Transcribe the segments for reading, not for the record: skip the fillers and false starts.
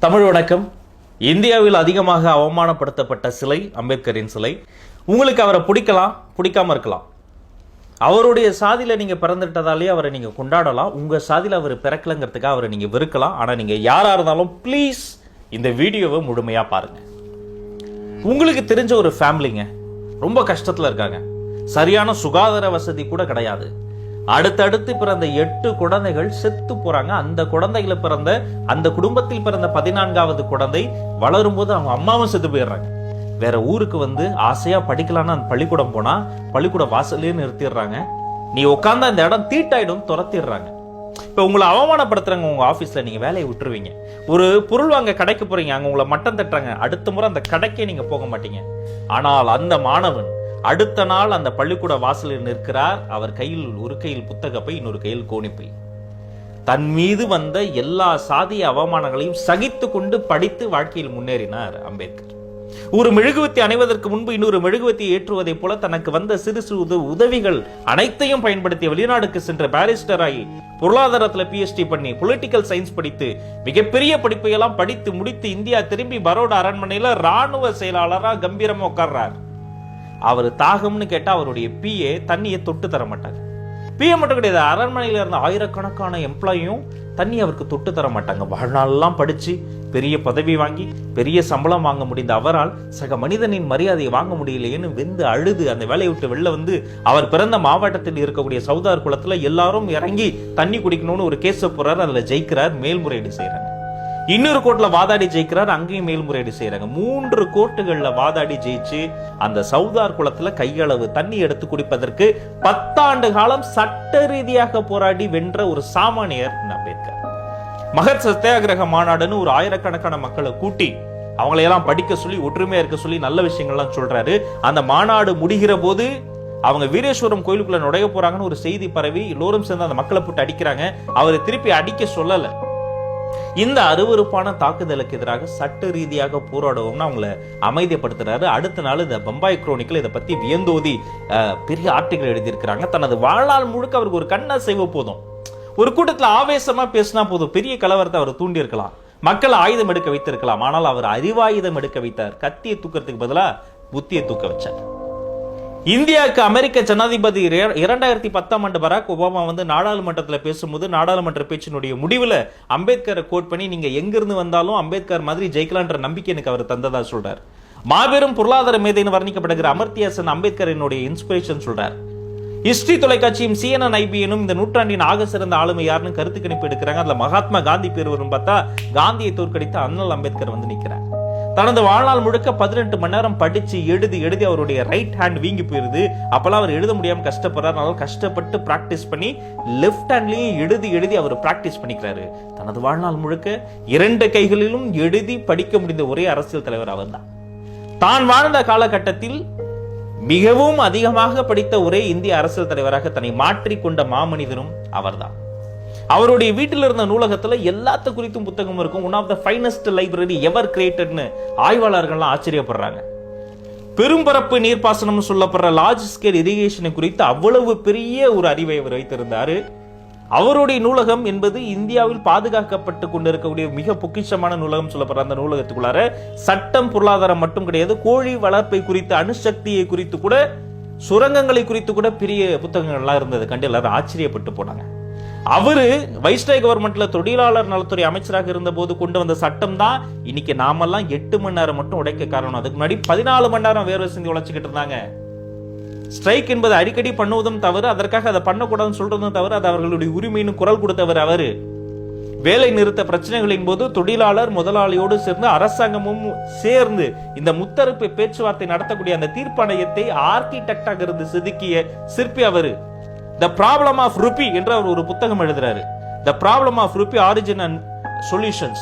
தமிழ் வணக்கம். இந்தியாவில் அதிகமாக அவமானப்படுத்தப்பட்ட சிலை அம்பேத்கரின் சிலை. உங்களுக்கு அவரை பிடிக்கலாம், பிடிக்காம இருக்கலாம். அவருடைய சாதியில் நீங்கள் பிறந்துட்டதாலேயே அவரை நீங்கள் கொண்டாடலாம். உங்கள் சாதியில் அவர் பிறக்கலைங்கிறதுக்காக அவரை நீங்கள் வெறுக்கலாம். ஆனால் நீங்கள் யாராக இருந்தாலும் ப்ளீஸ் இந்த வீடியோவை முழுமையாக பாருங்கள். உங்களுக்கு தெரிஞ்ச ஒரு ஃபேமிலிங்க ரொம்ப கஷ்டத்தில் இருக்காங்க. சரியான சுகாதார வசதி கூட கிடையாது. அடுத்தடுத்து பிறந்த 8 குழந்தைகள் செத்து போறாங்க. அந்த குழந்தைகளை பிறந்த அந்த குடும்பத்தில் பிறந்த 14வது குழந்தை வளரும் போது அவங்க அம்மாவும் செத்து போயிடுறாங்க. வேற ஊருக்கு வந்து ஆசையா படிக்கலான்னு அந்த பள்ளிக்கூடம் போனா பள்ளிக்கூட வாசல்லே நிறுத்திடுறாங்க. நீ உட்கார்ந்தா இந்த இடம் தீட்டாயிடும், துரத்திடுறாங்க. இப்ப உங்களை அவமானப்படுத்துறாங்க. உங்க ஆபீஸ்ல நீங்க வேலையை விட்டுருவீங்க. ஒரு பொருள் வாங்க கடைக்கு போறீங்க, அங்க உங்களை மட்டம் தட்டுறாங்க. அடுத்த முறை அந்த கடைக்கே நீங்க போக மாட்டீங்க. ஆனால் அந்த மாணவன் அடுத்த நாள் அந்த பள்ளிக்கூட வாசலில் நிற்கிறார். அவர் கையில் ஒரு கையில் புத்தகப்பை, இன்னொரு கையில் கோணிப்பை. தன் மீது வந்த எல்லா சாதிய அவமானங்களையும் சகித்து கொண்டு படித்து வாழ்க்கையில் முன்னேறினார் அம்பேத்கர். ஒரு மெழுகுவத்தி அணைவதற்கு முன்பு இன்னொரு மெழுகுவத்தி ஏற்றுவதை போல தனக்கு வந்த சிறு சிறு உதவிகள் அனைத்தையும் பயன்படுத்திய வெளிநாடுக்கு சென்ற பாரிஸ்டர் ஆகி பொருளாதாரத்தில் PhD பண்ணி பொலிட்டிக்கல் சயின்ஸ் படித்து மிகப்பெரிய படிப்பையெல்லாம் படித்து முடித்து இந்தியா திரும்பி பரோடா அரண்மனையில ராணுவ செயலாளராக கம்பீரமா உட்கார்றார். அவர் தாகம்னு கேட்டா அவருடைய PA தண்ணியை தொட்டு தர மாட்டாங்க. PA மட்டும் கிடையாது, அரண்மனையில இருந்த ஆயிரக்கணக்கான எம்ப்ளாயும் தண்ணி அவருக்கு தொட்டு தர மாட்டாங்க. வாழ்நாளெல்லாம் படிச்சு பெரிய பதவி வாங்கி பெரிய சம்பளம் வாங்க முடிந்த அவரால் சக மனிதனின் மரியாதையை வாங்க முடியலையேன்னு வெந்து அழுது அந்த வேலையை விட்டு வெளில வந்து அவர் பிறந்த மாவட்டத்தில் இருக்கக்கூடிய சவுதார் குளத்துல எல்லாரும் இறங்கி தண்ணி குடிக்கணும்னு ஒரு கேஸ் போறாரு. அதுல ஜெயிக்கிறார், மேல்முறையீடு செய்யறாங்க. இன்னொரு கோர்ட்ல வாதாடி ஜெயிக்கிறார், அங்கேயும் மேல்முறையீடு செய்யறாங்க. 3 கோர்ட்டுகள்ல வாதாடி ஜெயிச்சு அந்த சவுதார் குளத்துல கையளவு தண்ணி எடுத்து குடிப்பதற்கு 10 ஆண்டு காலம் சட்ட ரீதியாக போராடி வென்ற ஒரு சாமானியர் அம்பேத்கர். மகத் சத்தியாகிரக மாநாடுன்னு ஒரு ஆயிரக்கணக்கான மக்களை கூட்டி அவங்களையெல்லாம் படிக்க சொல்லி ஒற்றுமையா இருக்க சொல்லி நல்ல விஷயங்கள்லாம் சொல்றாரு. அந்த மாநாடு முடிகிற போது அவங்க வீரேஸ்வரம் கோயிலுக்குள்ள நுழைய போறாங்கன்னு ஒரு செய்தி பரவி எல்லோரும் சேர்ந்து அந்த மக்களை போட்டு அடிக்கிறாங்க. அவரை திருப்பி அடிக்க சொல்லல. இந்த அருவருப்பான தாக்குதலுக்கு எதிராக சட்ட ரீதியாக போராடுவோம்னு அவங்கள அமைதிப்படுத்துறாரு. அடுத்த நாள் இந்த பம்பாய் குரோனிக்கல் இதை பத்தி வியந்தோதி பெரிய ஆர்டிகல் எழுதியிருக்கிறாங்க. தனது வாழ்நாள் முழுக்க அவருக்கு ஒரு கண்ணா செய்வ போதும், ஒரு கூட்டத்தில் ஆவேசமா பேசினா போதும், பெரிய கலவரத்தை அவர் தூண்டி இருக்கலாம், மக்கள் ஆயுதம் எடுக்க வைத்திருக்கலாம். ஆனால் அவர் அறிவாயுதம் எடுக்க வைத்தார். கத்தியை தூக்கிறதுக்கு பதிலா புத்தியை தூக்க வச்சார். இந்தியாவுக்கு அமெரிக்க ஜனாதிபதி 2010ஆம் ஆண்டு பராக் ஒபாமா வந்து நாடாளுமன்றத்தில் பேசும்போது நாடாளுமன்ற பேச்சினுடைய முடிவில் அம்பேத்கரை கோட் பண்ணி நீங்க எங்கிருந்து வந்தாலும் அம்பேத்கர் மாதிரி ஜெயிக்கலான்ற நம்பிக்கை எனக்கு அவர் தந்ததா சொல்றார். மாபெரும் பொருளாதார மேதைன்னு வர்ணிக்கப்படுகிற அமர்த்தியா சென் அம்பேத்கரினுடைய இன்ஸ்பிரேஷன் சொல்றார். ஹிஸ்டரி தொலைக்காட்சியும் CNN IBNும் இந்த நூற்றாண்டின் ஆக சிறந்த ஆளுமை யாருன்னு கருத்து கணிப்பு எடுக்கிறாங்க. அதுல மகாத்மா காந்தி பேர் வரும். பார்த்தா காந்தியை தோற்கடித்த அண்ணல் அம்பேத்கர் வந்து நிற்கிறார். தனது வாழ்நாள் முழுக்க 18 மணி நேரம் படிச்சு எழுதி அவருடைய ரைட் ஹேண்ட் வீங்கி போயிருது. அப்பெல்லாம் அவர் எழுத முடியாம கஷ்டப்படுறாரு. கஷ்டப்பட்டு பிராக்டிஸ் பண்ணி லெஃப்ட் ஹேண்ட்லயும் எழுதி அவர் பிராக்டிஸ் பண்ணிக்கிறாரு. தனது வாழ்நாள் முழுக்க 2 கைகளிலும் எழுதி படிக்க முடிந்த ஒரே அரசியல் தலைவர் அவர் தான். தான் வாழ்ந்த காலகட்டத்தில் மிகவும் அதிகமாக படித்த ஒரே இந்திய அரசியல் தலைவராக தன்னை மாற்றிக்கொண்ட மாமனிதனும் அவர்தான். அவருடைய வீட்டில் இருந்த நூலகத்துல எல்லாத்த குறித்தும் புத்தகம் இருக்கும். One of the finest library ever கிரியேட்டட்னு ஆய்வாளர்கள்லாம் ஆச்சரியப்படுறாங்க. பெரும்பரப்பு நீர்ப்பாசனம் சொல்லப்படுற லார்ஜ் ஸ்கேல் இரிகேஷனை குறித்து அவ்வளவு பெரிய ஒரு அறிவை அவர் வைத்திருந்தாரு. அவருடைய நூலகம் என்பது இந்தியாவில் பாதுகாக்கப்பட்டு கொண்டிருக்கக்கூடிய மிக பொக்கிஷமான நூலகம் சொல்லப்படுற அந்த நூலகத்துக்குள்ளார சட்டம் பொருளாதாரம் மட்டும் கிடையாது, கோழி வளர்ப்பை குறித்து, அணுசக்தியை குறித்து கூட, சுரங்கங்களை குறித்து கூட பெரிய புத்தகங்கள்லாம் இருந்தது. கண்டு எல்லாரும் ஆச்சரியப்பட்டு போனாங்க. அவரு வைஸ்ராய் கவர்மெண்ட்ல தொழிலாளர் நலத்துறை அமைச்சராக இருந்த போது கொண்டு வந்த சட்டம் தான் இன்னைக்கு நாமெல்லாம் 8 மணி நேரம் மட்டும் உடைக்க காரணம். அதுக்கு முன்னாடி 14 மணி நேரம் வேர்வை சிந்தி உழைச்சிக்கிட்டு இருந்தாங்க. ஸ்ட்ரைக் என்பது அடிக்கடி பண்ணுவதும் தவறு, அதற்காக அதை பண்ணக்கூடாதுன்னு சொல்றதும் தவறு. அது அவர்களுடைய உரிமைன்னு குரல் கொடுத்தவர் அவரு. வேலை நிறுத்த பிரச்சனைகளின் போது தொழிலாளர் முதலாளியோடு சேர்ந்து அரசாங்கமும் சேர்ந்து இந்த முத்தரப்பு பேச்சுவார்த்தை நடத்தக்கூடிய அந்த தீர்ப்பாணையத்தை ஆர்கிடெக்டாக இருந்து செதுக்கிய சிற்பி அவரு. The Problem of Rupee என்ற ஒரு புத்தகம் எழுதுறாரு. The Problem of Rupee Origin and Solutions.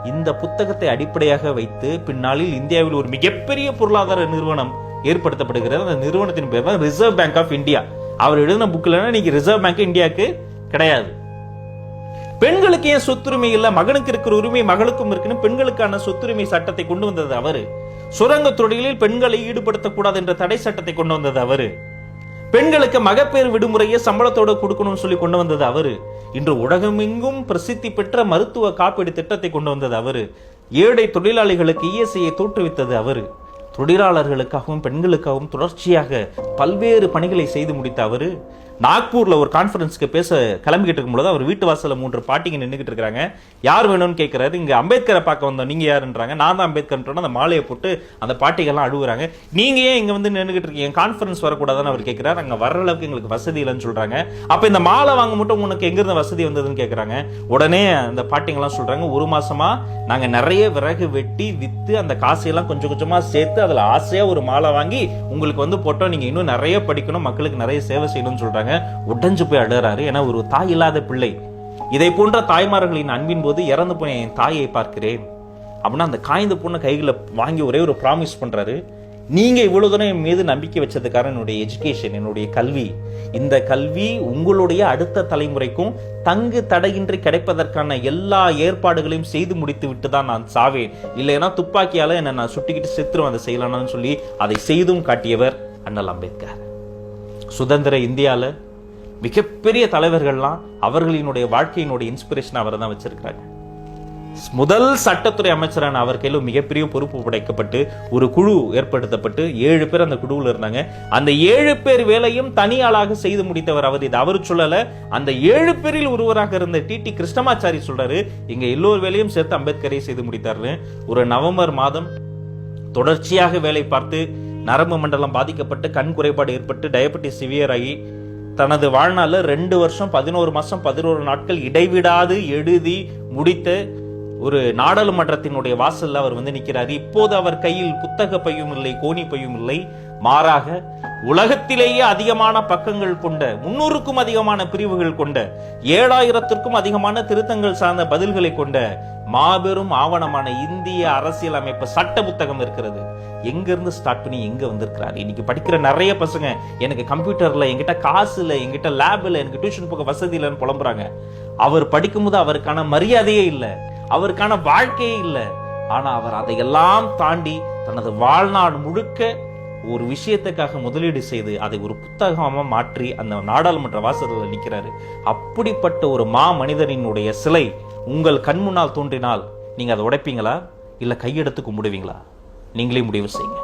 இந்த புத்தகத்தை அடிப்படையாக வைத்து பின்னாளில் இந்தியாவில் ஒரு மிகப்பெரிய பொருளாதார நிறுவனம் ஏற்படுத்தப்படுகிறது. அந்த நிறுவனத்தின் பேர் தான் ரிசர்வ் பேங்க் ஆஃப் இந்தியா. அவர் எழுதின புக்ல இன்னைக்கு ரிசர்வ் பேங்க் இந்தியாவுக்கு கிடையாது. பெண்களுக்கு ஏன் சொத்துரிமை இல்ல, மகனுக்கு இருக்கிற உரிமை மகளுக்கும் இருக்குன்னு பெண்களுக்கான சொத்துரிமை சட்டத்தை கொண்டு வந்தது அவரு. சுரங்க தொழிலில் பெண்களை ஈடுபடுத்தக்கூடாது என்ற தடை சட்டத்தை கொண்டு வந்தது அவரு. பெண்களுக்கு மகப்பேறு விடுமுறையை சம்பளத்தோடு கொடுக்கணும்னு சொல்லி கொண்டு வந்தது அவரு. இன்று உலகமெங்கும் பிரசித்தி பெற்ற மருத்துவ காப்பீடு திட்டத்தை கொண்டு வந்தது அவரு. ஏழை தொழிலாளிகளுக்கு இஎஸ்ஐயை தோற்றுவித்தது அவரு. தொழிலாளர்களுக்காகவும் பெண்களுக்காகவும் தொடர்ச்சியாக பல்வேறு பணிகளை செய்து முடித்த அவரு நாக்பூர்ல ஒரு கான்ஃபரன்ஸ்க்கு பேச கிளம்பிக்கிட்டு இருக்கும்போது அவர் வீட்டு வாசல்ல 3 பாட்டிங்க நின்றுகிட்டு இருக்காங்க. யார் வேணும்னு கேட்கிறாரு. இங்க அம்பேத்கரை பார்க்க வந்தோம், நீங்க யாருன்றாங்க. நான் தான் அம்பேத்கர். அந்த மாலையை போட்டு அந்த பாட்டிகள்லாம் அழுகுறாங்க. நீங்க ஏன் இங்க வந்து நின்றுகிட்டு இருக்கீங்க, கான்ஃபரன்ஸ் வரக்கூடாதுன்னு அவர் கேட்கிறாரு. அங்க வர்ற அளவுக்கு எங்களுக்கு வசதி இல்லைன்னு சொல்றாங்க. அப்ப இந்த மாலை வாங்க மட்டும் உனக்கு எங்க இருந்த வசதி வந்ததுன்னு கேட்கறாங்க. உடனே அந்த பாட்டிங்கெல்லாம் சொல்றாங்க, 1 மாசமா நாங்க நிறைய விறகு வெட்டி வித்து அந்த காசையெல்லாம் கொஞ்சம் கொஞ்சமா சேர்த்து அதுல ஆசையா ஒரு மாலை வாங்கி உங்களுக்கு வந்து போட்டோம், நீங்க இன்னும் நிறைய படிக்கணும், மக்களுக்கு நிறைய சேவை செய்யணும்னு சொல்றாங்க. உடைஞ்சு போய் அழுறாரு. ஏன்னா ஒரு தாய் இல்லாத பிள்ளை. இதை போன்ற தாய்மார்களின் அன்பின் போது இறந்து போய் என் தாயை பார்க்கிறேன் அப்படின்னா அந்த காய்ந்த பொண்ணு கைகளை வாங்கி ஒரே ஒரு ப்ராமிஸ் பண்றாரு. நீங்க இவ்வளவு தூரம் என் மீது நம்பிக்கை வச்சதுக்காக என்னுடைய எஜுகேஷன், என்னுடைய கல்வி, இந்த கல்வி உங்களுடைய அடுத்த தலைமுறைக்கும் தங்கு தடையின்றி கிடைப்பதற்கான எல்லா ஏற்பாடுகளையும் செய்து முடித்து விட்டு தான் நான் சாவேன், இல்லைன்னா துப்பாக்கியால என்ன நான் சுட்டிக்கிட்டு செத்துருவேன் அதை செய்யலாம்னு சொல்லி அதை செய்தும் காட்டியவர் அண்ணல் அம்பேத்கர். சுதந்திர இந்தியாவில் மிகப்பெரிய தலைவர்கள்லாம் அவர்களினுடைய வாழ்க்கையினுடைய இன்ஸ்பிரேஷன் அவரை தான் வச்சிருக்கிறாங்க. முதல் சட்டத்துறை அமைச்சரான அவர் கையில் மிகப்பெரிய பொறுப்பு படைக்கப்பட்டு ஒரு குழு ஏற்படுத்தப்பட்டு 7 பேர் அந்த குழுவில் இருந்தாங்க. அந்த 7 பேர் வேலையும் தனியாளாக செய்து முடித்தவர் அவர். இது அவர் சொல்லல, அந்த 7 பேரில் ஒருவராக இருந்த டிடி கிருஷ்ணமாச்சாரி சொல்றாரு, இங்க எல்லோரு வேலையும் சேர்த்து அம்பேத்கரை செய்து முடித்தார்னு. ஒரு நவம்பர் மாதம் தொடர்ச்சியாக வேலை பார்த்து நரம்பு மண்டலம் பாதிக்கப்பட்டு கண் குறைபாடு ஏற்பட்டு டயபெட்டிஸ் சிவியர் ஆகி தனது வாழ்நாள்ல 2 வருஷம் 11 மாசம் 11 நாட்கள் இடைவிடாது எழுதி முடித்த ஒரு நாடாளுமன்றத்தினுடைய வாசல்ல அவர் வந்து நிற்கிறார். இப்போது அவர் கையில் புத்தக பையும் இல்லை, கோணி பையும் இல்லை, மாறாக உலகத்திலேயே அதிகமான பக்கங்கள் கொண்ட 300க்கும் அதிகமான பிரிவுகள் கொண்ட 7000த்திற்கும் அதிகமான திருத்தங்கள் சார்ந்த பதில்களை கொண்ட மாபெரும் ஆவணமான இந்திய அரசியல் அமைப்பு சட்ட புத்தகம் இருக்கிறது. எங்க இருந்து ஸ்டார்ட் பண்ணி எங்க வந்திருக்கிறாரு. இன்னைக்கு படிக்கிற நிறைய பசங்க எனக்கு கம்ப்யூட்டர்ல, என்கிட்ட காசு இல்லை, என்கிட்ட லேப் இல்லை, எனக்கு டியூஷன் போக வசதி இல்லைன்னு புலம்புறாங்க. அவர் படிக்கும்போது அவருக்கான மரியாதையே இல்லை, அவருக்கான வாழ்க்கையே இல்லை. ஆனா அவர் அதையெல்லாம் தாண்டி தனது வாழ்நாள் முழுக்க ஒரு விஷயத்துக்காக முதலீடு செய்து அதை ஒரு புத்தகமா மாற்றி அந்த நாடாளுமன்ற வாசல்ல நிற்கிறாரு. அப்படிப்பட்ட ஒரு மா மனிதனினுடைய சிலை உங்கள் கண் முன்னால் தோன்றினால் நீங்க அதை உடைப்பீங்களா, இல்ல கையெடுத்து கும்பிடுவீங்களா? நீங்களே முடிவு செய்யுங்க.